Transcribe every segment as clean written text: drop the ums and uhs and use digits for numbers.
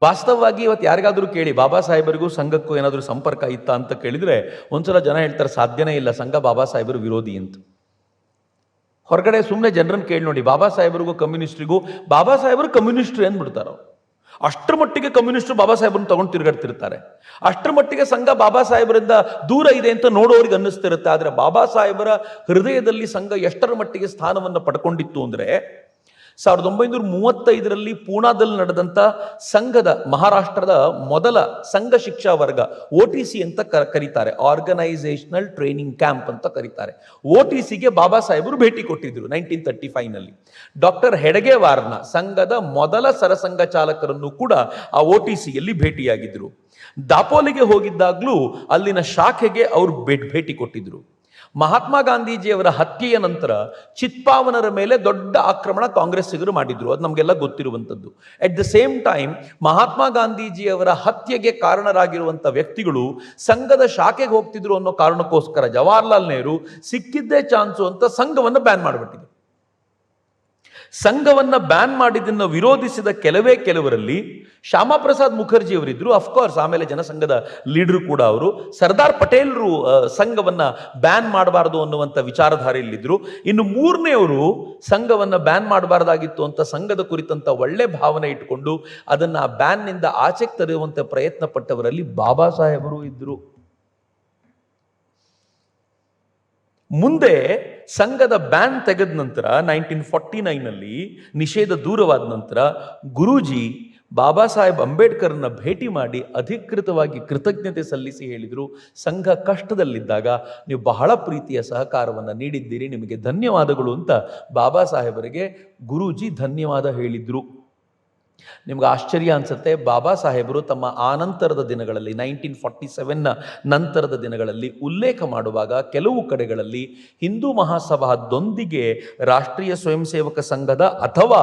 ವಾಸ್ತವವಾಗಿ ಇವತ್ತು ಯಾರಿಗಾದರೂ ಕೇಳಿ ಬಾಬಾ ಸಾಹೇಬರಿಗೂ ಸಂಘಕ್ಕೂ ಏನಾದರೂ ಸಂಪರ್ಕ ಇತ್ತಾ ಅಂತ ಕೇಳಿದರೆ ಒಂದ್ಸಲ ಜನ ಹೇಳ್ತಾರೆ ಸಾಧ್ಯನೇ ಇಲ್ಲ, ಸಂಘ ಬಾಬಾ ಸಾಹೇಬರು ವಿರೋಧಿ ಅಂತ. ಹೊರಗಡೆ ಸುಮ್ಮನೆ ಜನರನ್ನು ಕೇಳಿ ನೋಡಿ, ಬಾಬಾ ಸಾಹೇಬರಿಗೂ ಕಮ್ಯುನಿಸ್ಟ್ರಿಗೂ ಬಾಬಾ ಸಾಹೇಬರು ಕಮ್ಯುನಿಸ್ಟ್ರು ಏನ್ಬಿಡ್ತಾರೋ ಅಷ್ಟರ ಮಟ್ಟಿಗೆ ಕಮ್ಯುನಿಸ್ಟ್ರು ಬಾಬಾ ಸಾಹೇಬರನ್ನು ತಗೊಂಡು ತಿರುಗಾಡ್ತಿರ್ತಾರೆ. ಅಷ್ಟರ ಮಟ್ಟಿಗೆ ಸಂಘ ಬಾಬಾ ಸಾಹೇಬರಿಂದ ದೂರ ಇದೆ ಅಂತ ನೋಡೋರಿಗೆ ಅನ್ನಿಸ್ತಿರುತ್ತೆ. ಆದರೆ ಬಾಬಾ ಸಾಹೇಬರ ಹೃದಯದಲ್ಲಿ ಸಂಘ ಎಷ್ಟರ ಮಟ್ಟಿಗೆ ಸ್ಥಾನವನ್ನು ಪಡ್ಕೊಂಡಿತ್ತು ಅಂದರೆ 1935 ಪೂನಾದಲ್ಲಿ ನಡೆದಂಥ ಸಂಘದ ಮಹಾರಾಷ್ಟ್ರದ ಮೊದಲ ಸಂಘ ಶಿಕ್ಷಾ ವರ್ಗ OTC ಅಂತ ಕರೀತಾರೆ, ಆರ್ಗನೈಸೇಷನಲ್ ಟ್ರೈನಿಂಗ್ ಕ್ಯಾಂಪ್ ಅಂತ ಕರೀತಾರೆ. OTCಗೆ ಬಾಬಾ ಸಾಹೇಬರು ಭೇಟಿ ಕೊಟ್ಟಿದ್ರು 1935ನಲ್ಲಿ. ಡಾಕ್ಟರ್ ಹೆಡಗೇವಾರ್ನ ಸಂಘದ ಮೊದಲ ಸರಸಂಘ ಚಾಲಕರನ್ನು ಕೂಡ ಆ OTCಯಲ್ಲಿ ಭೇಟಿಯಾಗಿದ್ರು. ದಾಪೋಲಿಗೆ ಹೋಗಿದ್ದಾಗಲೂ ಅಲ್ಲಿನ ಶಾಖೆಗೆ ಅವರು ಭೇಟಿ ಕೊಟ್ಟಿದ್ರು. ಮಹಾತ್ಮ ಗಾಂಧೀಜಿಯವರ ಹತ್ಯೆಯ ನಂತರ ಚಿತ್ಪಾವನರ ಮೇಲೆ ದೊಡ್ಡ ಆಕ್ರಮಣ ಕಾಂಗ್ರೆಸ್ಸಿಗರು ಮಾಡಿದ್ರು, ಅದು ನಮಗೆಲ್ಲ ಗೊತ್ತಿರುವಂಥದ್ದು. At the same time Mahatma ಗಾಂಧೀಜಿಯವರ ಹತ್ಯೆಗೆ ಕಾರಣರಾಗಿರುವಂಥ ವ್ಯಕ್ತಿಗಳು ಸಂಘದ ಶಾಖೆಗೆ ಹೋಗ್ತಿದ್ರು ಅನ್ನೋ ಕಾರಣಕ್ಕೋಸ್ಕರ ಜವಾಹರ್ಲಾಲ್ ನೆಹರು ಸಿಕ್ಕಿದ್ದೇ ಚಾನ್ಸು ಅಂತ ಸಂಘವನ್ನು ಬ್ಯಾನ್ ಮಾಡಿಬಿಟ್ಟಿದ್ರು. ಸಂಘವನ್ನ ಬ್ಯಾನ್ ಮಾಡಿದ್ದನ್ನು ವಿರೋಧಿಸಿದ ಕೆಲವರಲ್ಲಿ ಶ್ಯಾಮಾ ಪ್ರಸಾದ್ ಮುಖರ್ಜಿ ಅವರಿದ್ರು. ಅಫ್ಕೋರ್ಸ್ ಆಮೇಲೆ ಜನಸಂಘದ ಲೀಡರ್ ಕೂಡ ಅವರು. ಸರ್ದಾರ್ ಪಟೇಲ್ರು ಸಂಘವನ್ನ ಬ್ಯಾನ್ ಮಾಡಬಾರದು ಅನ್ನುವಂಥ ವಿಚಾರಧಾರೆಯಲ್ಲಿದ್ದರು. ಇನ್ನು ಮೂರನೆಯವರು ಸಂಘವನ್ನ ಬ್ಯಾನ್ ಮಾಡಬಾರ್ದಾಗಿತ್ತು ಅಂತ ಸಂಘದ ಕುರಿತಂತ ಒಳ್ಳೆ ಭಾವನೆ ಇಟ್ಕೊಂಡು ಅದನ್ನ ಆ ಬ್ಯಾನ್ನಿಂದ ಆಚೆಗೆ ತರುವಂತೆ ಪ್ರಯತ್ನ ಪಟ್ಟವರಲ್ಲಿ ಬಾಬಾ ಸಾಹೇಬರು ಇದ್ರು. ಮುಂದೆ ಸಂಘದ ಬ್ಯಾನ್ ತೆಗೆದ ನಂತರ 1949ನಲ್ಲಿ ನಿಷೇಧ ದೂರವಾದ ನಂತರ ಗುರೂಜಿ ಬಾಬಾ ಸಾಹೇಬ್ ಅಂಬೇಡ್ಕರ್ನ ಭೇಟಿ ಮಾಡಿ ಅಧಿಕೃತವಾಗಿ ಕೃತಜ್ಞತೆ ಸಲ್ಲಿಸಿ ಹೇಳಿದರು, ಸಂಘ ಕಷ್ಟದಲ್ಲಿದ್ದಾಗ ನೀವು ಬಹಳ ಪ್ರೀತಿಯ ಸಹಕಾರವನ್ನು ನೀಡಿದ್ದೀರಿ, ನಿಮಗೆ ಧನ್ಯವಾದಗಳು ಅಂತ ಬಾಬಾ ಸಾಹೇಬರಿಗೆ ಗುರೂಜಿ ಧನ್ಯವಾದ ಹೇಳಿದ್ರು. ನಿಮ್ಗೆ ಆಶ್ಚರ್ಯ ಅನ್ಸುತ್ತೆ, ಬಾಬಾ ಸಾಹೇಬರು ತಮ್ಮ ಆನಂತರದ ದಿನಗಳಲ್ಲಿ 1947ನ ನಂತರದ ದಿನಗಳಲ್ಲಿ ಉಲ್ಲೇಖ ಮಾಡುವಾಗ ಕೆಲವು ಕಡೆಗಳಲ್ಲಿ ಹಿಂದೂ ಮಹಾಸಭಾದೊಂದಿಗೆ ರಾಷ್ಟ್ರೀಯ ಸ್ವಯಂ ಸೇವಕ ಸಂಘದ ಅಥವಾ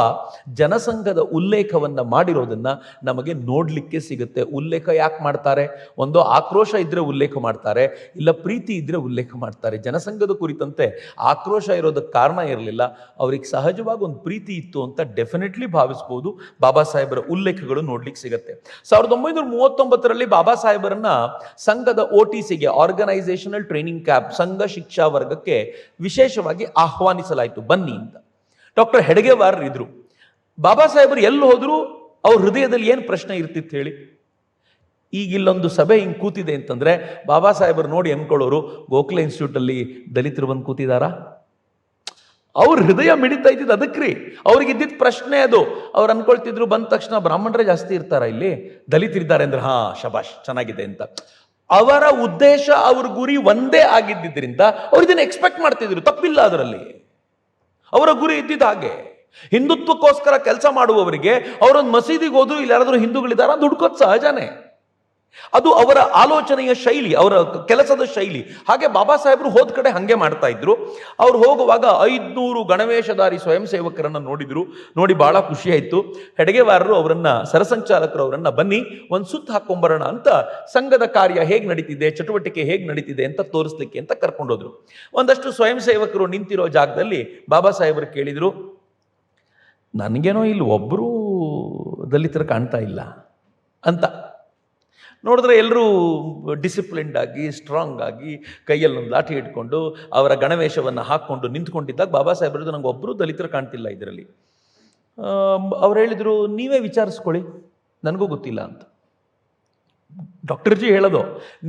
ಜನಸಂಘದ ಉಲ್ಲೇಖವನ್ನು ಮಾಡಿರೋದನ್ನ ನಮಗೆ ನೋಡಲಿಕ್ಕೆ ಸಿಗುತ್ತೆ. ಉಲ್ಲೇಖ ಯಾಕೆ ಮಾಡ್ತಾರೆ? ಒಂದು ಆಕ್ರೋಶ ಇದ್ರೆ ಉಲ್ಲೇಖ ಮಾಡ್ತಾರೆ, ಇಲ್ಲ ಪ್ರೀತಿ ಇದ್ರೆ ಉಲ್ಲೇಖ ಮಾಡ್ತಾರೆ. ಜನಸಂಘದ ಕುರಿತಂತೆ ಆಕ್ರೋಶ ಇರೋದಕ್ಕೆ ಕಾರಣ ಇರಲಿಲ್ಲ, ಅವ್ರಿಗೆ ಸಹಜವಾಗಿ ಒಂದು ಪ್ರೀತಿ ಇತ್ತು ಅಂತ ಡೆಫಿನೆಟ್ಲಿ ಭಾವಿಸ್ಬೋದು. ಬಾಬಾ ಸಾಹೇಬರ ಉಲ್ಲೇಖಗಳು ನೋಡ್ಲಿಕ್ಕೆ ಸಿಗುತ್ತೆ. 1939ರಲ್ಲಿ ಬಾಬಾ ಸಾಹೇಬರನ್ನ ಸಂಘದ OTCಗೆ ಆರ್ಗನೈಸೇಷನಲ್ ಟ್ರೈನಿಂಗ್ ಕ್ಯಾಂಪ್ ಸಂಘ ಶಿಕ್ಷಾ ವರ್ಗಕ್ಕೆ ವಿಶೇಷವಾಗಿ ಆಹ್ವಾನಿಸಲಾಯಿತು, ಬನ್ನಿ ಅಂತ. ಡಾಕ್ಟರ್ ಹೆಡಗೇವಾರ್ ಇದ್ರು. ಬಾಬಾ ಸಾಹೇಬರು ಎಲ್ಲಿ ಹೋದ್ರು ಅವ್ರ ಹೃದಯದಲ್ಲಿ ಏನು ಪ್ರಶ್ನೆ ಇರ್ತಿತ್ತು ಹೇಳಿ? ಈಗ ಇಲ್ಲೊಂದು ಸಭೆ ಹಿಂಗೆ ಕೂತಿದೆ ಅಂತಂದ್ರೆ ಬಾಬಾ ಸಾಹೇಬರು ನೋಡಿ ಅನ್ಕೊಳ್ಳೋರು, ಗೋಖಲೆ ಇನ್ಸ್ಟಿಟ್ಯೂಟಲ್ಲಿ ದಲಿತರು ಬಂದು ಕೂತಿದಾರಾ? ಅವ್ರ ಹೃದಯ ಮಿಡಿತಾ ಇದ್ದಿದ್ದು ಅದಕ್ರಿ. ಅವ್ರಿಗಿದ್ದಿದ್ದ ಪ್ರಶ್ನೆ ಅದು. ಅವ್ರು ಅನ್ಕೊಳ್ತಿದ್ರು ಬಂದ ತಕ್ಷಣ ಬ್ರಾಹ್ಮಣರೇ ಜಾಸ್ತಿ ಇರ್ತಾರ ಇಲ್ಲಿ, ದಲಿತರಿದ್ದಾರೆ ಅಂದ್ರೆ ಹಾ ಶಬಾಷ್ ಚೆನ್ನಾಗಿದೆ ಅಂತ. ಅವರ ಉದ್ದೇಶ ಅವ್ರ ಗುರಿ ಒಂದೇ ಆಗಿದ್ದರಿಂದ ಅವ್ರು ಇದನ್ನ ಎಕ್ಸ್ಪೆಕ್ಟ್ ಮಾಡ್ತಿದ್ರು, ತಪ್ಪಿಲ್ಲ ಅದರಲ್ಲಿ. ಅವರ ಗುರಿ ಇದ್ದಿದ್ದು ಹಾಗೆ. ಹಿಂದುತ್ವಕ್ಕೋಸ್ಕರ ಕೆಲಸ ಮಾಡುವವರಿಗೆ ಅವರೊಂದು ಮಸೀದಿಗೆ ಹೋದ್ರು ಇಲ್ಲಿ ಯಾರಾದ್ರೂ ಹಿಂದೂಗಳಿದಾರ ಅಂತ ಹುಡ್ಕೋದು ಸಹಜನೇ. ಅದು ಅವರ ಆಲೋಚನೆಯ ಶೈಲಿ, ಅವರ ಕೆಲಸದ ಶೈಲಿ. ಹಾಗೆ ಬಾಬಾ ಸಾಹೇಬರು ಹೋದ ಕಡೆ ಹಂಗೆ ಮಾಡ್ತಾ ಇದ್ರು. ಅವ್ರು ಹೋಗುವಾಗ 500 ಗಣವೇಶಧಾರಿ ಸ್ವಯಂ ಸೇವಕರನ್ನ ನೋಡಿದ್ರು. ನೋಡಿ ಬಹಳ ಖುಷಿ ಆಯ್ತು. ಹೆಡಗೇವಾರರು ಅವರನ್ನ, ಸರಸಂಚಾಲಕರು ಅವರನ್ನ, ಬನ್ನಿ ಒಂದು ಸುತ್ತ ಹಾಕೊಂಬರೋಣ ಅಂತ ಸಂಘದ ಕಾರ್ಯ ಹೇಗೆ ನಡೀತಿದೆ, ಚಟುವಟಿಕೆ ಹೇಗೆ ನಡೀತಿದೆ ಅಂತ ತೋರಿಸ್ಲಿಕ್ಕೆ ಅಂತ ಕರ್ಕೊಂಡೋದ್ರು. ಒಂದಷ್ಟು ಸ್ವಯಂ ಸೇವಕರು ನಿಂತಿರೋ ಜಾಗದಲ್ಲಿ ಬಾಬಾ ಸಾಹೇಬರು ಕೇಳಿದ್ರು, ನನಗೇನೋ ಇಲ್ಲಿ ಒಬ್ಬರೂ ದಲಿತರು ಕಾಣ್ತಾ ಇಲ್ಲ ಅಂತ. ನೋಡಿದ್ರೆ ಎಲ್ಲರೂ ಡಿಸಿಪ್ಲಿನ್ಡ್ ಆಗಿ, ಸ್ಟ್ರಾಂಗ್ ಆಗಿ, ಕೈಯಲ್ಲಿ ಒಂದು ಲಾಠಿ ಇಟ್ಕೊಂಡು ಅವರ ಗಣವೇಶವನ್ನು ಹಾಕ್ಕೊಂಡು ನಿಂತ್ಕೊಂಡಿದ್ದಾಗ ಬಾಬಾ ಸಾಹೇಬರದು ನಂಗೆ ಒಬ್ಬರು ದಲಿತರು ಕಾಣ್ತಿಲ್ಲ ಇದರಲ್ಲಿ. ಅವ್ರು ಹೇಳಿದರು, ನೀವೇ ವಿಚಾರಿಸ್ಕೊಳ್ಳಿ, ನನಗೂ ಗೊತ್ತಿಲ್ಲ ಅಂತ. ಡಾಕ್ಟರ್ ಜಿ ಹೇಳೋದು,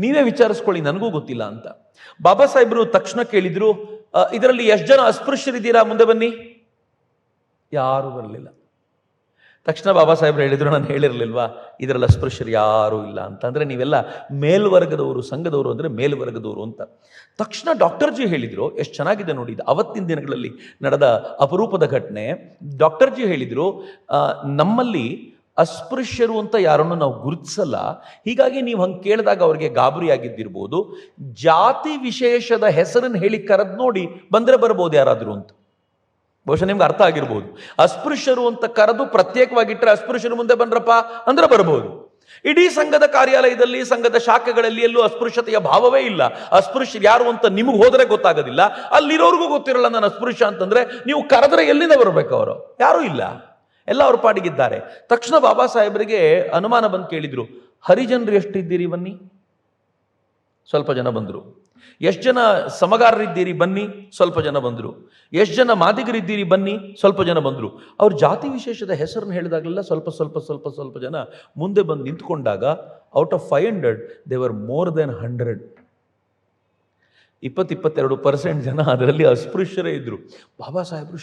ನೀವೇ ವಿಚಾರಿಸ್ಕೊಳ್ಳಿ, ನನಗೂ ಗೊತ್ತಿಲ್ಲ ಅಂತ. ಬಾಬಾ ಸಾಹೇಬರು ತಕ್ಷಣ ಕೇಳಿದ್ರು, ಇದರಲ್ಲಿ ಎಷ್ಟು ಜನ ಅಸ್ಪೃಶ್ಯರಿದ್ದೀರಾ, ಮುಂದೆ ಬನ್ನಿ. ಯಾರೂ ಬರಲಿಲ್ಲ. ತಕ್ಷಣ ಬಾಬಾ ಸಾಹೇಬ್ರು ಹೇಳಿದ್ರು, ನಾನು ಹೇಳಿರಲಿಲ್ವಾ ಇದರಲ್ಲಿ ಅಸ್ಪೃಶ್ಯರು ಯಾರೂ ಇಲ್ಲ ಅಂತ. ಅಂದರೆ ನೀವೆಲ್ಲ ಮೇಲ್ವರ್ಗದವರು, ಸಂಘದವರು ಅಂದರೆ ಮೇಲ್ವರ್ಗದವರು ಅಂತ. ತಕ್ಷಣ ಡಾಕ್ಟರ್ ಜಿ ಹೇಳಿದರು, ಎಷ್ಟು ಚೆನ್ನಾಗಿದೆ ನೋಡಿ, ಇದು ಅವತ್ತಿನ ದಿನಗಳಲ್ಲಿ ನಡೆದ ಅಪರೂಪದ ಘಟನೆ. ಡಾಕ್ಟರ್ ಜಿ ಹೇಳಿದರು, ನಮ್ಮಲ್ಲಿ ಅಸ್ಪೃಶ್ಯರು ಅಂತ ಯಾರನ್ನು ನಾವು ಗುರುತಿಸಲ್ಲ, ಹೀಗಾಗಿ ನೀವು ಹಂಗೆ ಕೇಳಿದಾಗ ಅವ್ರಿಗೆ ಗಾಬರಿ ಆಗಿದ್ದಿರ್ಬೋದು. ಜಾತಿ ವಿಶೇಷದ ಹೆಸರನ್ನು ಹೇಳಿ ಕರೆದು ನೋಡಿ ಬಂದರೆ ಬರ್ಬೋದು ಯಾರಾದರೂ ಅಂತ. ಬಹುಶಃ ನಿಮ್ಗೆ ಅರ್ಥ ಆಗಿರ್ಬೋದು. ಅಸ್ಪೃಶ್ಯರು ಅಂತ ಕರೆದು ಪ್ರತ್ಯೇಕವಾಗಿಟ್ಟರೆ ಅಸ್ಪೃಶ್ಯರು ಮುಂದೆ ಬಂದ್ರಪ್ಪ ಅಂದ್ರೆ ಬರಬಹುದು. ಇಡೀ ಸಂಘದ ಕಾರ್ಯಾಲಯದಲ್ಲಿ, ಸಂಘದ ಶಾಖೆಗಳಲ್ಲಿ ಎಲ್ಲೂ ಅಸ್ಪೃಶ್ಯತೆಯ ಭಾವವೇ ಇಲ್ಲ. ಅಸ್ಪೃಶ್ಯರು ಯಾರು ಅಂತ ನಿಮಗೆ ಹೋದರೆ ಗೊತ್ತಾಗೋದಿಲ್ಲ, ಅಲ್ಲಿರೋರ್ಗೂ ಗೊತ್ತಿರಲ್ಲ ನಾನು ಅಸ್ಪೃಶ್ಯ ಅಂತಂದ್ರೆ. ನೀವು ಕರೆದ್ರೆ ಎಲ್ಲಿಂದ ಬರಬೇಕು? ಅವರು ಯಾರೂ ಇಲ್ಲ. ಎಲ್ಲ ಅವ್ರ ಪಾಡಿಗಿದ್ದಾರೆ. ತಕ್ಷಣ ಬಾಬಾ ಸಾಹೇಬರಿಗೆ ಅನುಮಾನ ಬಂದು ಕೇಳಿದರು, ಹರಿಜನರು ಎಷ್ಟಿದ್ದೀರಿ ಬನ್ನಿ? ಸ್ವಲ್ಪ ಜನ ಬಂದರು. ಎಷ್ಟು ಜನ ಸಮಗಾರರಿದ್ದೀರಿ ಬನ್ನಿ? ಸ್ವಲ್ಪ ಜನ ಬಂದರು. ಎಷ್ಟು ಜನ ಮಾದಿಗರಿದ್ದೀರಿ ಬನ್ನಿ? ಸ್ವಲ್ಪ ಜನ ಬಂದರು. ಅವ್ರ ಜಾತಿ ವಿಶೇಷದ ಹೆಸರನ್ನು ಹೇಳಿದಾಗಲೆಲ್ಲ ಸ್ವಲ್ಪ ಸ್ವಲ್ಪ ಸ್ವಲ್ಪ ಸ್ವಲ್ಪ ಜನ ಮುಂದೆ ಬಂದು ನಿಂತ್ಕೊಂಡಾಗ out of 500 they were more than 100. 22% ಜನ ಅದರಲ್ಲಿ ಅಸ್ಪೃಶ್ಯರೇ ಇದ್ದರು. ಬಾಬಾ ಸಾಹೇಬರು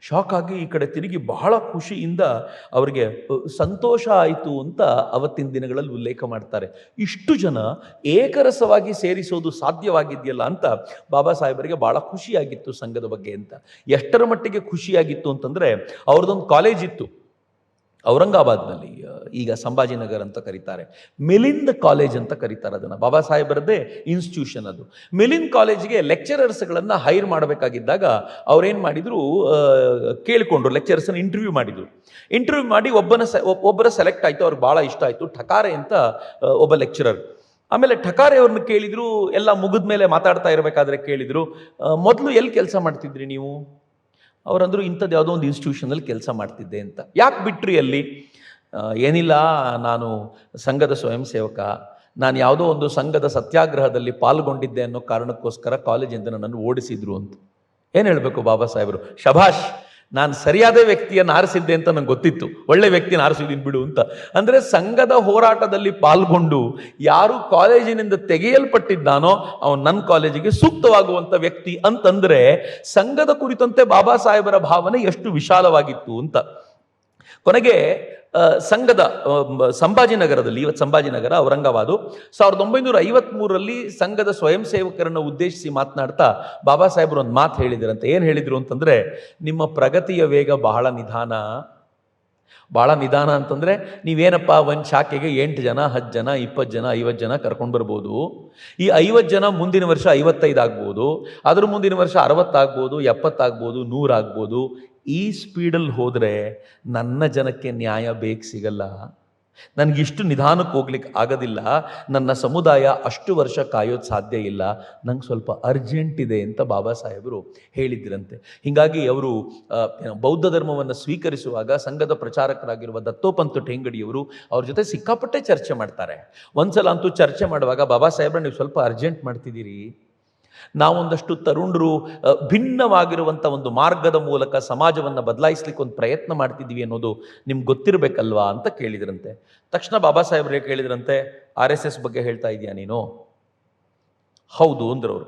ಶಾಕ್ ಆಗಿ ಈ ಕಡೆ ತಿರುಗಿ ಬಹಳ ಖುಷಿಯಿಂದ ಅವರಿಗೆ ಸಂತೋಷ ಆಯಿತು ಅಂತ ಅವತ್ತಿನ ದಿನಗಳಲ್ಲಿ ಉಲ್ಲೇಖ ಮಾಡ್ತಾರೆ. ಇಷ್ಟು ಜನ ಏಕರಸವಾಗಿ ಸೇರಿಸೋದು ಸಾಧ್ಯವಾಗಿದೆಯಲ್ಲ ಅಂತ ಬಾಬಾ ಸಾಹೇಬರಿಗೆ ಬಹಳ ಖುಷಿಯಾಗಿತ್ತು ಸಂಘದ ಬಗ್ಗೆ ಅಂತ. ಎಷ್ಟರ ಮಟ್ಟಿಗೆ ಖುಷಿಯಾಗಿತ್ತು ಅಂತಂದರೆ, ಅವ್ರದ್ದೊಂದು ಕಾಲೇಜ್ ಇತ್ತು ಔರಂಗಾಬಾದ್ನಲ್ಲಿ, ಈಗ ಸಂಭಾಜಿನಗರ್ ಅಂತ ಕರೀತಾರೆ. ಮಿಲಿಂದ್ ಕಾಲೇಜ್ ಅಂತ ಕರೀತಾರೆ ಅದನ್ನು. ಬಾಬಾ ಸಾಹೇಬರದ್ದೇ ಇನ್ಸ್ಟಿಟ್ಯೂಷನ್ ಅದು. ಮಿಲಿಂದ್ ಕಾಲೇಜ್ಗೆ ಲೆಕ್ಚರರ್ಸ್ಗಳನ್ನು ಹೈರ್ ಮಾಡಬೇಕಾಗಿದ್ದಾಗ ಅವ್ರೇನು ಮಾಡಿದರು, ಕೇಳಿಕೊಂಡ್ರು, ಲೆಕ್ಚರರ್ಸನ್ನು ಇಂಟರ್ವ್ಯೂ ಮಾಡಿ ಒಬ್ಬರ ಸೆಲೆಕ್ಟ್ ಆಯಿತು. ಅವ್ರಿಗೆ ಭಾಳ ಇಷ್ಟ ಆಯಿತು. ಠಕಾರೆ ಅಂತ ಒಬ್ಬ ಲೆಕ್ಚರರ್. ಆಮೇಲೆ ಠಕಾರೆ ಅವ್ರನ್ನ ಕೇಳಿದರು, ಎಲ್ಲ ಮುಗಿದ ಮೇಲೆ ಮಾತಾಡ್ತಾ ಇರಬೇಕಾದ್ರೆ ಕೇಳಿದರು, ಮೊದಲು ಎಲ್ಲಿ ಕೆಲಸ ಮಾಡ್ತಿದ್ರಿ ನೀವು? ಅವರಂದರು, ಇಂಥದ್ದು ಯಾವುದೋ ಒಂದು ಇನ್ಸ್ಟಿಟ್ಯೂಷನಲ್ಲಿ ಕೆಲಸ ಮಾಡ್ತಿದ್ದೆ ಅಂತ. ಯಾಕೆ ಬಿಟ್ರಿ ಅಲ್ಲಿ? ಏನಿಲ್ಲ, ನಾನು ಸಂಘದ ಸ್ವಯಂ ಸೇವಕ, ನಾನು ಯಾವುದೋ ಒಂದು ಸಂಘದ ಸತ್ಯಾಗ್ರಹದಲ್ಲಿ ಪಾಲ್ಗೊಂಡಿದ್ದೆ ಅನ್ನೋ ಕಾರಣಕ್ಕೋಸ್ಕರ ಕಾಲೇಜಿಂದ ನನ್ನನ್ನು ಓಡಿಸಿದ್ರು ಅಂತ. ಏನು ಹೇಳಬೇಕು ಬಾಬಾ ಸಾಹೇಬರು? ಶಭಾಷ್, ನಾನು ಸರಿಯಾದ ವ್ಯಕ್ತಿಯನ್ನು ಆರಿಸಿದ್ದೆ ಅಂತ ನಂಗೆ ಗೊತ್ತಿತ್ತು, ಒಳ್ಳೆ ವ್ಯಕ್ತಿನ ಆರಿಸಿದ್ದೀನಿ ಬಿಡು ಅಂತ. ಅಂದರೆ ಸಂಘದ ಹೋರಾಟದಲ್ಲಿ ಪಾಲ್ಗೊಂಡು ಯಾರು ಕಾಲೇಜಿನಿಂದ ತೆಗೆಯಲ್ಪಟ್ಟಿದ್ದಾನೋ ಅವನು ನನ್ನ ಕಾಲೇಜಿಗೆ ಸೂಕ್ತವಾಗುವಂಥ ವ್ಯಕ್ತಿ ಅಂತಂದರೆ ಸಂಘದ ಕುರಿತಂತೆ ಬಾಬಾ ಸಾಹೇಬರ ಭಾವನೆ ಎಷ್ಟು ವಿಶಾಲವಾಗಿತ್ತು ಅಂತ. ಕೊನೆಗೆ ಸಂಘದ ಸಂಭಾಜಿನಗರದಲ್ಲಿ, ಇವತ್ತು ಸಂಭಾಜಿನಗರ ಔರಂಗಾಬಾದು, 1953ರಲ್ಲಿ ಸಂಘದ ಸ್ವಯಂ ಸೇವಕರನ್ನು ಉದ್ದೇಶಿಸಿ ಮಾತನಾಡ್ತಾ ಬಾಬಾ ಸಾಹೇಬರು ಒಂದು ಮಾತು ಹೇಳಿದ್ರಂತೆ. ಏನು ಹೇಳಿದರು ಅಂತಂದರೆ, ನಿಮ್ಮ ಪ್ರಗತಿಯ ವೇಗ ಬಹಳ ನಿಧಾನ ಅಂತಂದರೆ, ನೀವೇನಪ್ಪ ಒಂದು ಶಾಖೆಗೆ 8 ಜನ 10 ಜನ 20 ಜನ 50 ಜನ ಕರ್ಕೊಂಡು ಬರ್ಬೋದು. ಈ 50 ಜನ ಮುಂದಿನ ವರ್ಷ 55 ಆಗ್ಬೋದು, ಅದ್ರ ಮುಂದಿನ ವರ್ಷ 60 ಆಗ್ಬೋದು, 70 ಆಗ್ಬೋದು, 100 ಆಗ್ಬೋದು. ಈ ಸ್ಪೀಡಲ್ಲಿ ಹೋದರೆ ನನ್ನ ಜನಕ್ಕೆ ನ್ಯಾಯ ಬೇಗ ಸಿಗಲ್ಲ, ನನಗಿಷ್ಟು ನಿಧಾನಕ್ಕೆ ಹೋಗ್ಲಿಕ್ಕೆ ಆಗೋದಿಲ್ಲ, ನನ್ನ ಸಮುದಾಯ ಅಷ್ಟು ವರ್ಷ ಕಾಯೋದು ಸಾಧ್ಯ ಇಲ್ಲ, ನಂಗೆ ಸ್ವಲ್ಪ ಅರ್ಜೆಂಟ್ ಇದೆ ಅಂತ ಬಾಬಾ ಸಾಹೇಬರು ಹೇಳಿದ್ರಂತೆ. ಹೀಗಾಗಿ ಅವರು ಬೌದ್ಧ ಧರ್ಮವನ್ನು ಸ್ವೀಕರಿಸುವಾಗ ಸಂಘದ ಪ್ರಚಾರಕರಾಗಿರುವ ದತ್ತೋಪಂತ್ ಠೇಂಗಡಿಯವರು ಅವ್ರ ಜೊತೆ ಸಿಕ್ಕಾಪಟ್ಟೆ ಚರ್ಚೆ ಮಾಡ್ತಾರೆ. ಒಂದ್ಸಲ ಅಂತೂ ಚರ್ಚೆ ಮಾಡುವಾಗ, ಬಾಬಾ ಸಾಹೇಬ್ರ ನೀವು ಸ್ವಲ್ಪ ಅರ್ಜೆಂಟ್ ಮಾಡ್ತಿದ್ದೀರಿ, ನಾವೊಂದಷ್ಟು ತರುಣರು ಭಿನ್ನವಾಗಿರುವಂಥ ಒಂದು ಮಾರ್ಗದ ಮೂಲಕ ಸಮಾಜವನ್ನು ಬದಲಾಯಿಸ್ಲಿಕ್ಕೆ ಒಂದು ಪ್ರಯತ್ನ ಮಾಡ್ತಿದ್ದೀವಿ ಅನ್ನೋದು ನಿಮ್ಗೆ ಗೊತ್ತಿರಬೇಕಲ್ವಾ ಅಂತ ಕೇಳಿದ್ರಂತೆ. ತಕ್ಷಣ ಬಾಬಾ ಸಾಹೇಬ್ರಿಗೆ ಕೇಳಿದ್ರಂತೆ, RSS ಬಗ್ಗೆ ಹೇಳ್ತಾ ಇದೆಯಾ ನೀನು? ಹೌದು ಅಂದ್ರವರು.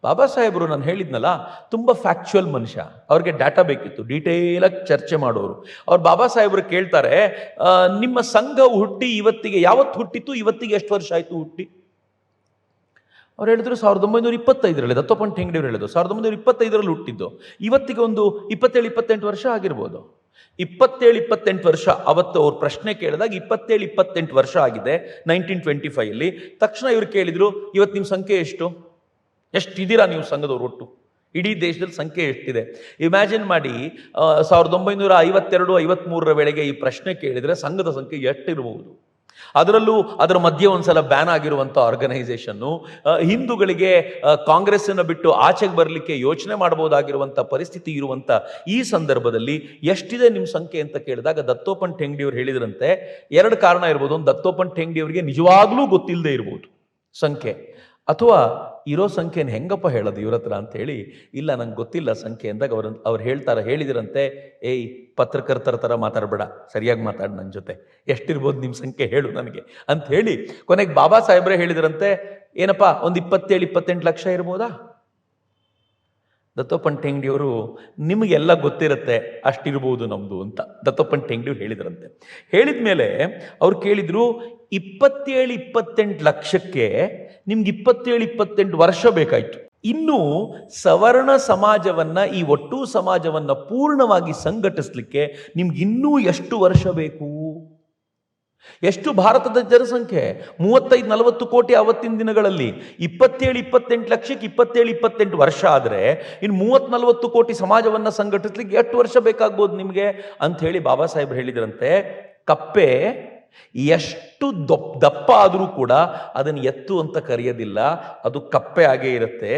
ಬಾಬಾ ಸಾಹೇಬರು ನಾನು ಹೇಳಿದ್ನಲ್ಲ, ತುಂಬ ಫ್ಯಾಕ್ಚುಯಲ್ ಮನುಷ್ಯ, ಅವ್ರಿಗೆ ಡಾಟಾ ಬೇಕಿತ್ತು, ಡೀಟೇಲಾಗಿ ಚರ್ಚೆ ಮಾಡೋರು. ಅವ್ರು ಬಾಬಾ ಸಾಹೇಬರು ಕೇಳ್ತಾರೆ, ನಿಮ್ಮ ಸಂಘ ಹುಟ್ಟಿ ಇವತ್ತಿಗೆ ಯಾವತ್ತು ಹುಟ್ಟಿತ್ತು, ಇವತ್ತಿಗೆ ಎಷ್ಟು ವರ್ಷ ಆಯಿತು ಹುಟ್ಟಿ? ಅವ್ರು ಹೇಳಿದ್ರು 1925ರಲ್ಲಿ. ದತ್ತೋಪಂತ್ ಠೇಂಗಡಿ ಅವರು ಹೇಳಿದ್ರು 1925ರಲ್ಲಿ ಹುಟ್ಟಿದ್ದು, ಇವತ್ತಿಗೆ ಒಂದು 27-28 ವರ್ಷ ಆಗಿರ್ಬೋದು. 27-28 ವರ್ಷ. ಅವತ್ತು ಅವ್ರು ಪ್ರಶ್ನೆ ಕೇಳಿದಾಗ 27-28 ವರ್ಷ ಆಗಿದೆ 1925ಅಲ್ಲಿ. ತಕ್ಷಣ ಇವ್ರು ಕೇಳಿದ್ರು, ಇವತ್ತು ನಿಮ್ಮ ಸಂಖ್ಯೆ ಎಷ್ಟಿದ್ದೀರಾ ನೀವು ಸಂಘದವ್ರು ಒಟ್ಟು? ಇಡೀ ದೇಶದಲ್ಲಿ ಸಂಖ್ಯೆ ಎಷ್ಟಿದೆ ಇಮ್ಯಾಜಿನ್ ಮಾಡಿ. 1952-53ರ ವೇಳೆಗೆ ಈ ಪ್ರಶ್ನೆ ಕೇಳಿದರೆ ಸಂಘದ ಸಂಖ್ಯೆ ಎಷ್ಟಿರಬಹುದು? ಅದರಲ್ಲೂ ಅದರ ಮಧ್ಯೆ ಒಂದ್ಸಲ ಬ್ಯಾನ್ ಆಗಿರುವಂಥ ಆರ್ಗನೈಸೇಷನ್ನು, ಹಿಂದೂಗಳಿಗೆ ಕಾಂಗ್ರೆಸ್ಸನ್ನು ಬಿಟ್ಟು ಆಚೆಗೆ ಬರಲಿಕ್ಕೆ ಯೋಚನೆ ಮಾಡಬಹುದಾಗಿರುವಂಥ ಪರಿಸ್ಥಿತಿ ಇರುವಂಥ ಈ ಸಂದರ್ಭದಲ್ಲಿ ಎಷ್ಟಿದೆ ನಿಮ್ಮ ಸಂಖ್ಯೆ ಅಂತ ಕೇಳಿದಾಗ ದತ್ತೋಪಂತ್ ಠೇಂಗಡಿಯವರು ಹೇಳಿದ್ರಂತೆ, 2 ಕಾರಣ ಇರ್ಬೋದು. ಒಂದು, ದತ್ತೋಪಂತ್ ಠೇಂಗಡಿಯವರಿಗೆ ನಿಜವಾಗ್ಲೂ ಗೊತ್ತಿಲ್ಲದೆ ಇರ್ಬೋದು ಸಂಖ್ಯೆ, ಅಥವಾ ಇರೋ ಸಂಖ್ಯೆನ ಹೆಂಗಪ್ಪ ಹೇಳೋದು ಇವ್ರ ಹತ್ರ ಅಂತ ಹೇಳಿ, ಇಲ್ಲ ನಂಗೆ ಗೊತ್ತಿಲ್ಲ ಸಂಖ್ಯೆ ಅಂದಾಗ ಅವ್ರು ಹೇಳಿದಿರಂತೆ, ಏಯ್ ಪತ್ರಕರ್ತರ ಥರ ಮಾತಾಡಬೇಡ, ಸರಿಯಾಗಿ ಮಾತಾಡು ನನ್ನ ಜೊತೆ, ಎಷ್ಟಿರ್ಬೋದು ನಿಮ್ಮ ಸಂಖ್ಯೆ ಹೇಳು ನನಗೆ ಅಂತ ಹೇಳಿ ಕೊನೆಗೆ ಬಾಬಾ ಸಾಹೇಬ್ರೆ ಹೇಳಿದ್ರಂತೆ, ಏನಪ್ಪ ಒಂದು 27-28 ಲಕ್ಷ ಇರ್ಬೋದಾ? ದತ್ತೋಪಂತ್ ಠೇಂಗಡಿಯವರು, ನಿಮಗೆಲ್ಲ ಗೊತ್ತಿರುತ್ತೆ ಅಷ್ಟಿರ್ಬೋದು ನಮ್ಮದು ಅಂತ ದತ್ತೋಪಂತ್ ಠೇಂಗಡಿಯವರು ಹೇಳಿದ್ರಂತೆ. ಹೇಳಿದ ಮೇಲೆ ಅವ್ರು ಕೇಳಿದ್ರು, 27-28 ಲಕ್ಷಕ್ಕೆ ನಿಮ್ಗೆ 27-28 ವರ್ಷ ಬೇಕಾಯಿತು. ಇನ್ನು ಸವರ್ಣ ಸಮಾಜವನ್ನು, ಈ ಒಟ್ಟು ಸಮಾಜವನ್ನು ಪೂರ್ಣವಾಗಿ ಸಂಘಟಿಸಲಿಕ್ಕೆ ನಿಮ್ಗೆ ಇನ್ನೂ ಎಷ್ಟು ವರ್ಷ ಬೇಕು? ಎಷ್ಟು ಭಾರತದ ಜನಸಂಖ್ಯೆ? 35-40 ಕೋಟಿ ಆವತ್ತಿನ ದಿನಗಳಲ್ಲಿ. 27-28 ಲಕ್ಷಕ್ಕೆ 27-28 ವರ್ಷ ಆದರೆ ಇನ್ನು 30-40 ಕೋಟಿ ಸಮಾಜವನ್ನು ಸಂಘಟಿಸ್ಲಿಕ್ಕೆ ಎಷ್ಟು ವರ್ಷ ಬೇಕಾಗ್ಬೋದು ನಿಮಗೆ ಅಂತ ಹೇಳಿ ಬಾಬಾ ಸಾಹೇಬ್ರು ಹೇಳಿದ್ರಂತೆ, ಕಪ್ಪೆ ಎಷ್ಟು ದಪ್ಪ ಆದರೂ ಕೂಡ ಅದನ್ನು ಎತ್ತು ಅಂತ ಕರೆಯೋದಿಲ್ಲ, ಅದು ಕಪ್ಪೆ ಆಗೇ ಇರುತ್ತೆ.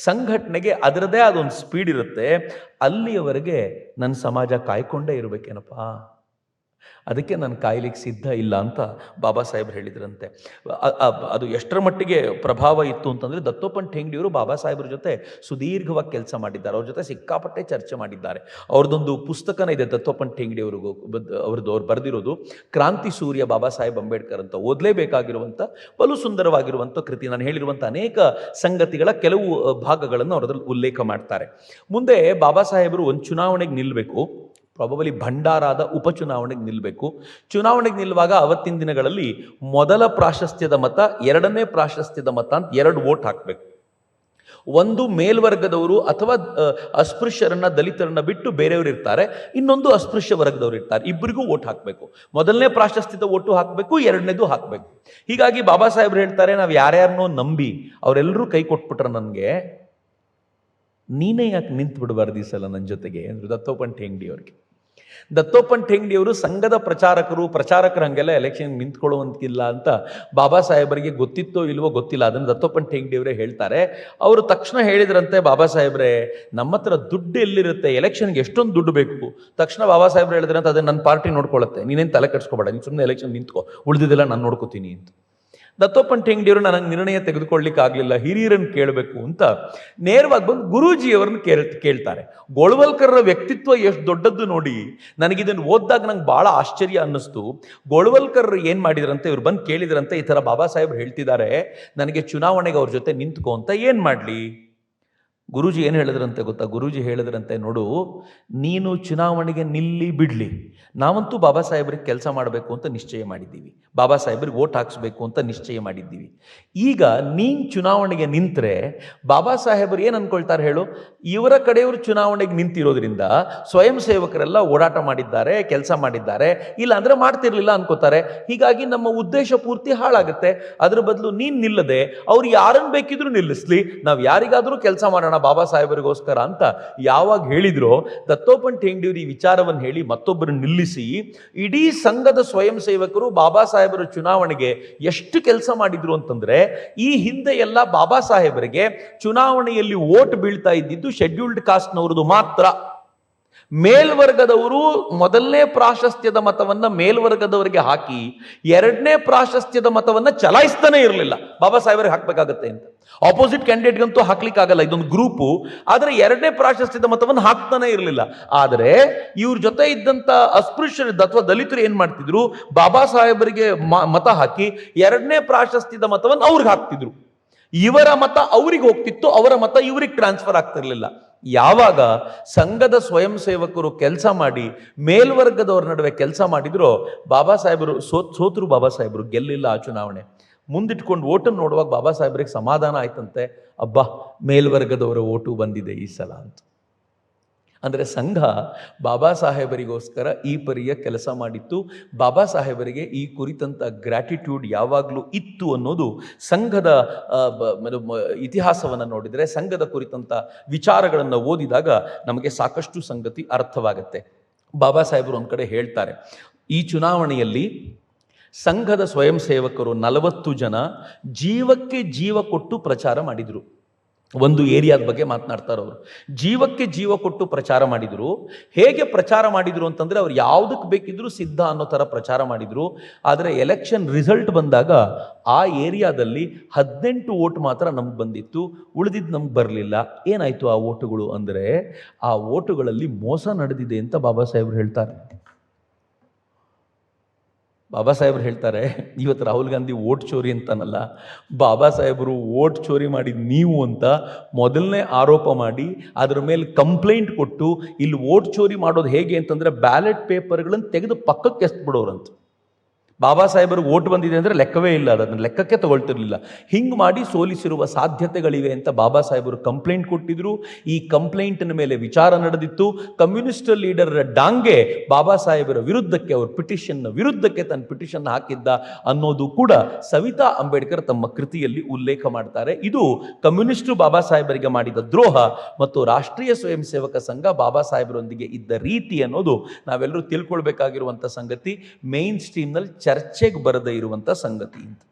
ಸಂಘಟನೆಗೆ ಅದರದೇ ಆದೊಂದು ಸ್ಪೀಡ್ ಇರುತ್ತೆ. ಅಲ್ಲಿಯವರೆಗೆ ನನ್ನ ಸಮಾಜ ಕಾಯ್ಕೊಂಡೇ ಇರಬೇಕೇನಪ್ಪ, ಅದಕ್ಕೆ ನಾನು ಕಾಯ್ಲಿಕ್ಕೆ ಸಿದ್ಧ ಇಲ್ಲ ಅಂತ ಬಾಬಾ ಸಾಹೇಬ್ರು ಹೇಳಿದ್ರಂತೆ. ಅದು ಎಷ್ಟರ ಮಟ್ಟಿಗೆ ಪ್ರಭಾವ ಇತ್ತು ಅಂತಂದರೆ, ದತ್ತೋಪಂತ್ ಠೇಂಗ್ಡಿಯವರು ಬಾಬಾ ಸಾಹೇಬ್ರ ಜೊತೆ ಸುದೀರ್ಘವಾಗಿ ಕೆಲಸ ಮಾಡಿದ್ದಾರೆ, ಅವ್ರ ಜೊತೆ ಸಿಕ್ಕಾಪಟ್ಟೆ ಚರ್ಚೆ ಮಾಡಿದ್ದಾರೆ. ಅವ್ರದ್ದೊಂದು ಪುಸ್ತಕನ ಇದೆ ದತ್ತೋಪಂತ್ ಠೇಂಗ್ಡಿಯವ್ರಿಗೂ, ಅವ್ರು ಬರೆದಿರೋದು ಕ್ರಾಂತಿ ಸೂರ್ಯ ಬಾಬಾ ಸಾಹೇಬ್ ಅಂಬೇಡ್ಕರ್ ಅಂತ. ಓದಲೇಬೇಕಾಗಿರುವಂಥ ಬಲು ಸುಂದರವಾಗಿರುವಂಥ ಕೃತಿ. ನಾನು ಹೇಳಿರುವಂಥ ಅನೇಕ ಸಂಗತಿಗಳ ಕೆಲವು ಭಾಗಗಳನ್ನು ಅವರದ್ರಲ್ಲಿ ಉಲ್ಲೇಖ ಮಾಡ್ತಾರೆ. ಮುಂದೆ ಬಾಬಾ ಸಾಹೇಬರು ಒಂದು ಚುನಾವಣೆಗೆ ನಿಲ್ಲಬೇಕು, ಪ್ರಾಬಬಲಿ ಭಂಡಾರದ ಉಪಚುನಾವಣೆಗೆ ನಿಲ್ಲಬೇಕು. ಚುನಾವಣೆಗೆ ನಿಲ್ಲುವಾಗ ಅವತ್ತಿನ ದಿನಗಳಲ್ಲಿ ಮೊದಲ ಪ್ರಾಶಸ್ತ್ಯದ ಮತ, ಎರಡನೇ ಪ್ರಾಶಸ್ತ್ಯದ ಮತ ಅಂತ ಎರಡು ವೋಟ್ ಹಾಕಬೇಕು. ಒಂದು ಮೇಲ್ವರ್ಗದವರು ಅಥವಾ ಅಸ್ಪೃಶ್ಯರನ್ನ, ದಲಿತರನ್ನ ಬಿಟ್ಟು ಬೇರೆಯವರು ಇರ್ತಾರೆ, ಇನ್ನೊಂದು ಅಸ್ಪೃಶ್ಯ ವರ್ಗದವರು ಇರ್ತಾರೆ. ಇಬ್ಬರಿಗೂ ವೋಟ್ ಹಾಕಬೇಕು. ಮೊದಲನೇ ಪ್ರಾಶಸ್ತ್ಯದ ಓಟು ಹಾಕಬೇಕು, ಎರಡನೇದು ಹಾಕಬೇಕು. ಹೀಗಾಗಿ ಬಾಬಾ ಸಾಹೇಬ್ರು ಹೇಳ್ತಾರೆ, ನಾವು ಯಾರ್ಯಾರನ್ನೋ ನಂಬಿ ಅವರೆಲ್ಲರೂ ಕೈ ಕೊಟ್ಬಿಟ್ರೆ ನನಗೆ, ನೀನೇ ಯಾಕೆ ನಿಂತು ಬಿಡಬಾರ್ದು ಈ ಸಲ ನನ್ನ ಜೊತೆಗೆ ಅಂದರು ದತ್ತೋಪಂತ್ ಠೇಂಗ್ಡಿ ಅವ್ರಿಗೆ. ದತ್ತೋಪಂತ್ ಠೇಂಗ್ಡಿಯವರು ಸಂಘದ ಪ್ರಚಾರಕರು ಹಂಗೆಲ್ಲ ಎಲೆಕ್ಷನ್ ನಿಂತ್ಕೊಳ್ಳುವಂತಿಲ್ಲ ಅಂತ ಬಾಬಾ ಸಾಹೇಬರಿಗೆ ಗೊತ್ತಿತ್ತೋ ಇಲ್ವೋ ಗೊತ್ತಿಲ್ಲ, ಅದನ್ನು ದತ್ತೋಪಂತ್ ಠೇಂಗ್ಡಿಯವರೇ ಹೇಳ್ತಾರೆ. ಅವರು ತಕ್ಷಣ ಹೇಳಿದ್ರಂತೆ, ಬಾಬಾ ಸಾಹೇಬ್ರೆ ನಮ್ಮ ಹತ್ರ ದುಡ್ಡು ಎಲ್ಲಿರುತ್ತೆ, ಎಲೆಕ್ಷನ್ಗೆ ಎಷ್ಟೊಂದು ದುಡ್ಡು ಬೇಕು. ತಕ್ಷಣ ಬಾಬಾ ಸಾಹೇಬ್ರು ಹೇಳಿದ್ರಂತ, ಅದನ್ನು ನನ್ನ ಪಾರ್ಟಿ ನೋಡ್ಕೊಳ್ಳುತ್ತೆ, ನೀನೇನು ತಲೆ ಕೆಡಿಸ್ಕೋಬೇಡ, ನೀನು ಸುಮ್ಮನೆ ಎಲೆಕ್ಷನ್ ನಿಂತ್ಕೋ, ಉಳಿದಿದ್ದೆಲ್ಲ ನಾನು ನೋಡ್ಕೋತೀನಿ ಅಂತ. ದತ್ತೋಪಂತ್ ಠೇಂಗ್ಡಿಯವರು ನನಗೆ ನಿರ್ಣಯ ತೆಗೆದುಕೊಳ್ಳಿಕ್ಕೆ ಆಗಲಿಲ್ಲ, ಹಿರಿಯರನ್ನು ಕೇಳಬೇಕು ಅಂತ ನೇರವಾಗಿ ಬಂದು ಗುರೂಜಿಯವರನ್ನು ಕೇಳ್ತಾರೆ. ಗೋಳ್ವಲ್ಕರ್ರ ವ್ಯಕ್ತಿತ್ವ ಎಷ್ಟು ದೊಡ್ಡದ್ದು ನೋಡಿ, ನನಗಿದನ್ನು ಓದಿದಾಗ ನಂಗೆ ಭಾಳ ಆಶ್ಚರ್ಯ ಅನ್ನಿಸ್ತು. ಗೋಳ್ವಲ್ಕರ್ ಏನು ಮಾಡಿದ್ರಂತೆ, ಇವ್ರು ಬಂದು ಕೇಳಿದ್ರಂತೆ, ಈ ಥರ ಬಾಬಾ ಸಾಹೇಬ್ರು ಹೇಳ್ತಿದ್ದಾರೆ ನನಗೆ ಚುನಾವಣೆಗೆ ಅವ್ರ ಜೊತೆ ನಿಂತ್ಕೋ ಅಂತ, ಏನು ಮಾಡಲಿ? ಗುರೂಜಿ ಏನು ಹೇಳಿದ್ರಂತೆ ಗೊತ್ತಾ? ಗುರೂಜಿ ಹೇಳಿದ್ರಂತೆ, ನೋಡು ನೀನು ಚುನಾವಣೆಗೆ ನಿಲ್ಲಿ ಬಿಡಲಿ, ನಾವಂತೂ ಬಾಬಾ ಸಾಹೇಬ್ರಿಗೆ ಕೆಲಸ ಮಾಡಬೇಕು ಅಂತ ನಿಶ್ಚಯ ಮಾಡಿದ್ದೀವಿ, ಬಾಬಾ ಸಾಹೇಬ್ರಿಗೆ ವೋಟ್ ಹಾಕಿಸ್ಬೇಕು ಅಂತ ನಿಶ್ಚಯ ಮಾಡಿದ್ದೀವಿ. ಈಗ ನೀನು ಚುನಾವಣೆಗೆ ನಿಂತರೆ ಬಾಬಾ ಸಾಹೇಬರು ಏನು ಅಂದ್ಕೊಳ್ತಾರೆ ಹೇಳು? ಇವರ ಕಡೆಯವರು ಚುನಾವಣೆಗೆ ನಿಂತಿರೋದ್ರಿಂದ ಸ್ವಯಂ ಸೇವಕರೆಲ್ಲ ಓಡಾಟ ಮಾಡಿದ್ದಾರೆ, ಕೆಲಸ ಮಾಡಿದ್ದಾರೆ, ಇಲ್ಲ ಅಂದರೆ ಮಾಡ್ತಿರ್ಲಿಲ್ಲ ಅನ್ಕೋತಾರೆ. ಹೀಗಾಗಿ ನಮ್ಮ ಉದ್ದೇಶ ಪೂರ್ತಿ ಹಾಳಾಗುತ್ತೆ. ಅದ್ರ ಬದಲು ನೀನು ನಿಲ್ಲದೆ ಅವ್ರು ಯಾರನ್ನು ಬೇಕಿದ್ರು ನಿಲ್ಲಿಸ್ಲಿ, ನಾವು ಯಾರಿಗಾದರೂ ಕೆಲಸ ಮಾಡೋಣ ಬಾಬಾ ಸಾಹೇಬರಿಗೋಸ್ಕರ ಅಂತ ಯಾವಾಗ ಹೇಳಿದ್ರೋ, ದತ್ತೋಪಂತ್ ಠೇಂಗ್ಡಿಯವರು ಈ ವಿಚಾರವನ್ನು ಹೇಳಿ ಮತ್ತೊಬ್ಬರನ್ನು ನಿಲ್ಲಿಸಿ, ಇಡೀ ಸಂಘದ ಸ್ವಯಂ ಸೇವಕರು ಬಾಬಾ ಸಾಹೇಬರ ಚುನಾವಣೆಗೆ ಎಷ್ಟು ಕೆಲಸ ಮಾಡಿದ್ರು ಅಂತಂದ್ರೆ, ಈ ಹಿಂದೆ ಎಲ್ಲ ಬಾಬಾ ಸಾಹೇಬರಿಗೆ ಚುನಾವಣೆಯಲ್ಲಿ ವೋಟ್ ಬೀಳ್ತಾ ಇದ್ದಿದ್ದು ಶೆಡ್ಯೂಲ್ಡ್ ಕಾಸ್ಟ್ನವ್ರದ್ದು ಮಾತ್ರ. ಮೇಲ್ವರ್ಗದವರು ಮೊದಲನೇ ಪ್ರಾಶಸ್ತ್ಯದ ಮತವನ್ನ ಮೇಲ್ವರ್ಗದವರಿಗೆ ಹಾಕಿ ಎರಡನೇ ಪ್ರಾಶಸ್ತ್ಯದ ಮತವನ್ನ ಚಲಾಯಿಸ್ತಾನೆ ಇರಲಿಲ್ಲ. ಬಾಬಾ ಸಾಹೇಬರಿಗೆ ಹಾಕ್ಬೇಕಾಗತ್ತೆ ಅಂತ ಆಪೋಸಿಟ್ ಕ್ಯಾಂಡಿಡೇಟ್ಗಂತೂ ಹಾಕ್ಲಿಕ್ಕಾಗಲ್ಲ, ಇದೊಂದು ಗ್ರೂಪು. ಆದರೆ ಎರಡನೇ ಪ್ರಾಶಸ್ತ್ಯದ ಮತವನ್ನು ಹಾಕ್ತಾನೆ ಇರಲಿಲ್ಲ. ಆದರೆ ಇವ್ರ ಜೊತೆ ಇದ್ದಂತ ಅಸ್ಪೃಶ್ಯರು ಅಥವಾ ದಲಿತರು ಏನ್ ಮಾಡ್ತಿದ್ರು, ಬಾಬಾ ಸಾಹೇಬರಿಗೆ ಮತ ಹಾಕಿ ಎರಡನೇ ಪ್ರಾಶಸ್ತ್ಯದ ಮತವನ್ನು ಅವ್ರಿಗೆ ಹಾಕ್ತಿದ್ರು. ಇವರ ಮತ ಅವ್ರಿಗೆ ಹೋಗ್ತಿತ್ತು, ಅವರ ಮತ ಇವ್ರಿಗೆ ಟ್ರಾನ್ಸ್ಫರ್ ಆಗ್ತಿರ್ಲಿಲ್ಲ. ಯಾವಾಗ ಸಂಘದ ಸ್ವಯಂ ಸೇವಕರು ಕೆಲಸ ಮಾಡಿ ಮೇಲ್ವರ್ಗದವ್ರ ನಡುವೆ ಕೆಲಸ ಮಾಡಿದ್ರು, ಬಾಬಾ ಸಾಹೇಬರು ಸೋತರು. ಬಾಬಾ ಸಾಹೇಬರು ಗೆಲ್ಲಿಲ್ಲ ಆ ಚುನಾವಣೆ. ಮುಂದಿಟ್ಕೊಂಡು ಓಟನ್ನು ನೋಡುವಾಗ ಬಾಬಾ ಸಾಹೇಬ್ರಿಗೆ ಸಮಾಧಾನ ಆಯ್ತಂತೆ, ಅಬ್ಬಾ ಮೇಲ್ವರ್ಗದವರ ಓಟು ಬಂದಿದೆ ಈ ಸಲ ಅಂತ. ಅಂದರೆ ಸಂಘ ಬಾಬಾ ಸಾಹೇಬರಿಗೋಸ್ಕರ ಈ ಪರಿಯ ಕೆಲಸ ಮಾಡಿತ್ತು. ಬಾಬಾ ಸಾಹೇಬರಿಗೆ ಈ ಕುರಿತಂಥ ಗ್ರ್ಯಾಟಿಟ್ಯೂಡ್ ಯಾವಾಗಲೂ ಇತ್ತು ಅನ್ನೋದು ಸಂಘದ ಇತಿಹಾಸವನ್ನು ನೋಡಿದರೆ, ಸಂಘದ ಕುರಿತಂಥ ವಿಚಾರಗಳನ್ನು ಓದಿದಾಗ ನಮಗೆ ಸಾಕಷ್ಟು ಸಂಗತಿ ಅರ್ಥವಾಗುತ್ತೆ. ಬಾಬಾ ಸಾಹೇಬರು ಒಂದು ಕಡೆ ಹೇಳ್ತಾರೆ, ಈ ಚುನಾವಣೆಯಲ್ಲಿ ಸಂಘದ ಸ್ವಯಂ ಸೇವಕರು 40 ಜನ ಜೀವಕ್ಕೆ ಜೀವ ಕೊಟ್ಟು ಪ್ರಚಾರ ಮಾಡಿದರು. ಒಂದು ಏರಿಯಾದ ಬಗ್ಗೆ ಮಾತನಾಡ್ತಾರೆ ಅವರು. ಜೀವಕ್ಕೆ ಜೀವ ಕೊಟ್ಟು ಪ್ರಚಾರ ಮಾಡಿದರು. ಹೇಗೆ ಪ್ರಚಾರ ಮಾಡಿದರು ಅಂತಂದರೆ, ಅವ್ರು ಯಾವುದಕ್ಕೆ ಬೇಕಿದ್ರೂ ಸಿದ್ಧ ಅನ್ನೋ ಥರ ಪ್ರಚಾರ ಮಾಡಿದರು. ಆದರೆ ಎಲೆಕ್ಷನ್ ರಿಸಲ್ಟ್ ಬಂದಾಗ ಆ ಏರಿಯಾದಲ್ಲಿ 18 ಓಟ್ ಮಾತ್ರ ನಮ್ಗೆ ಬಂದಿತ್ತು, ಉಳಿದಿದ್ದು ನಮ್ಗೆ ಬರಲಿಲ್ಲ. ಏನಾಯಿತು ಆ ಓಟುಗಳು ಅಂದರೆ, ಆ ಓಟುಗಳಲ್ಲಿ ಮೋಸ ನಡೆದಿದೆ ಅಂತ ಬಾಬಾ ಸಾಹೇಬ್ರು ಹೇಳ್ತಾರೆ. ಬಾಬಾ ಸಾಹೇಬ್ರು ಹೇಳ್ತಾರೆ, ಇವತ್ತು ರಾಹುಲ್ ಗಾಂಧಿ ವೋಟ್ ಚೋರಿ ಅಂತಾನಲ್ಲ, ಬಾಬಾ ಸಾಹೇಬರು ವೋಟ್ ಚೋರಿ ಮಾಡಿದ ನೀವು ಅಂತ ಮೊದಲನೇ ಆರೋಪ ಮಾಡಿ ಅದ್ರ ಮೇಲೆ ಕಂಪ್ಲೇಂಟ್ ಕೊಟ್ಟು, ಇಲ್ಲಿ ವೋಟ್ ಚೋರಿ ಮಾಡೋದು ಹೇಗೆ ಅಂತಂದರೆ ಬ್ಯಾಲೆಟ್ ಪೇಪರ್ಗಳನ್ನು ತೆಗೆದು ಪಕ್ಕಕ್ಕೆ ಎಸ್ಬಿಡೋರಂತ. ಬಾಬಾ ಸಾಹೇಬರಿಗೆ ಓಟ್ ಬಂದಿದೆ ಅಂದರೆ ಲೆಕ್ಕವೇ ಇಲ್ಲ, ಅದನ್ನು ಲೆಕ್ಕಕ್ಕೆ ತಗೊಳ್ತಿರ್ಲಿಲ್ಲ. ಹಿಂಗೆ ಮಾಡಿ ಸೋಲಿಸಿರುವ ಸಾಧ್ಯತೆಗಳಿವೆ ಅಂತ ಬಾಬಾ ಸಾಹೇಬರು ಕಂಪ್ಲೇಂಟ್ ಕೊಟ್ಟಿದ್ರು. ಈ ಕಂಪ್ಲೇಂಟಿನ ಮೇಲೆ ವಿಚಾರ ನಡೆದಿತ್ತು. ಕಮ್ಯುನಿಸ್ಟ್ ಲೀಡರ್ ಡಾಂಗೆ ಬಾಬಾ ಸಾಹೇಬರ ವಿರುದ್ಧಕ್ಕೆ, ಅವ್ರ ಪಿಟಿಷನ್ನ ವಿರುದ್ಧಕ್ಕೆ ತನ್ನ ಪಿಟಿಷನ್ ಹಾಕಿದ್ದ ಅನ್ನೋದು ಕೂಡ ಸವಿತಾ ಅಂಬೇಡ್ಕರ್ ತಮ್ಮ ಕೃತಿಯಲ್ಲಿ ಉಲ್ಲೇಖ ಮಾಡ್ತಾರೆ. ಇದು ಕಮ್ಯುನಿಸ್ಟು ಬಾಬಾ ಸಾಹೇಬರಿಗೆ ಮಾಡಿದ ದ್ರೋಹ ಮತ್ತು ರಾಷ್ಟ್ರೀಯ ಸ್ವಯಂ ಸೇವಕ ಸಂಘ ಬಾಬಾ ಸಾಹೇಬರೊಂದಿಗೆ ಇದ್ದ ರೀತಿ ಅನ್ನೋದು ನಾವೆಲ್ಲರೂ ತಿಳ್ಕೊಳ್ಬೇಕಾಗಿರುವಂಥ ಸಂಗತಿ. ಮೇನ್ ಸ್ಟ್ರೀಮ್ನಲ್ಲಿ ಚರ್ಚೆಗೆ ಬರದೇ ಇರುವಂಥ ಸಂಗತಿ ಅಂತ.